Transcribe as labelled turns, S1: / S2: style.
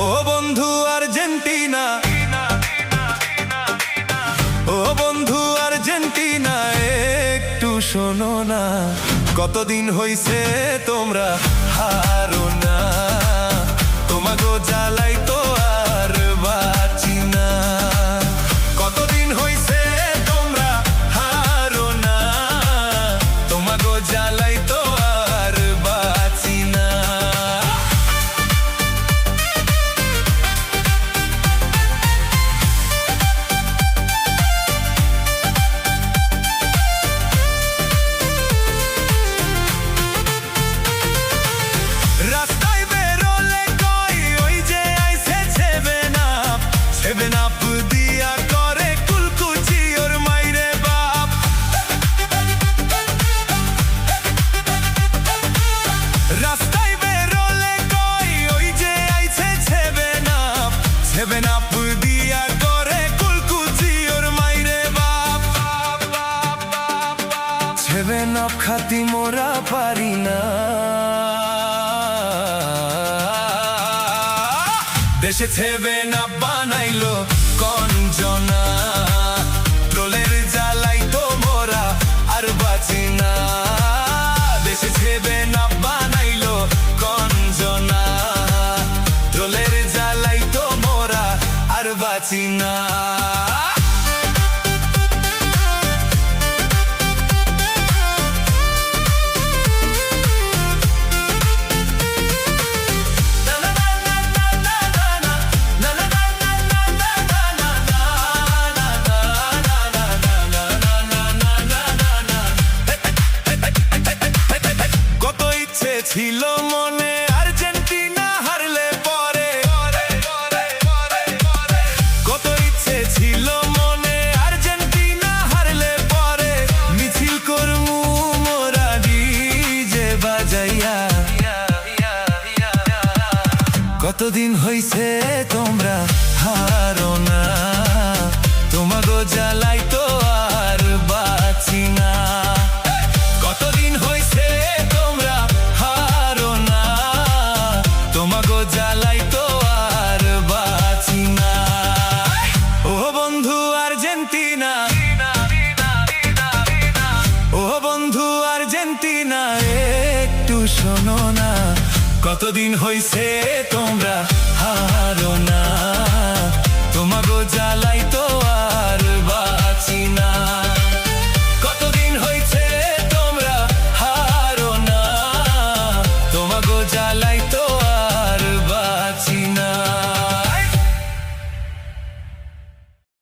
S1: ও বন্ধু আর্জেন্টিনা, ও বন্ধু আর্জেন্টিনা, একটু শোনো না। কতদিন হইছে তোমরা হারো না, তোমাগো জ্বালাই তো আর বাঁচি না। কতদিন হইছে তোমরা হারো না, তোমাগো জ্বালাই তো আর বাঁচি না। রাস্তায় বেরোলে কই ওই যে আইছে সেভেন আপ দিয়া করে কুলকুচি ওর মাইরে বাপ। রাস্তায় বেরোলে কই ওই যে আইছে সেভেন আপ দিয়া করে কুলকুচি ওর মাইরে বাপ। সেভেন আপ খাতি মোরা পারি না, দেশে সেভেন আপ বানাইলো কঞ্জনা। ট্রোলের জ্বালাই তো মোরা আর বাঁচি না, দেশে সেভেন আপ বানাইলো কঞ্জনা। ট্রোলের জ্বালাই তো মোরা আর বাঁচি না। ছিল মনে আর্জেন্টিনা হারলে পরে, কত ইচ্ছে ছিল মনে আর্জেন্টিনা হারলে পরে। মিছিল করমু মোরা ডিজে বাজাইয়া। কতদিন হইছে তোমরা হারো না, তোমাগো জ্বালাই তো আর বাঁচি না। কতদিন হইছে তোমরা হারো না, তোমাগো জ্বালাই তো আর বাঁচি না। ও বন্ধু আর্জেন্টিনা, ও বন্ধু আর্জেন্টিনা, একটু শোনো না। কতদিন হইছে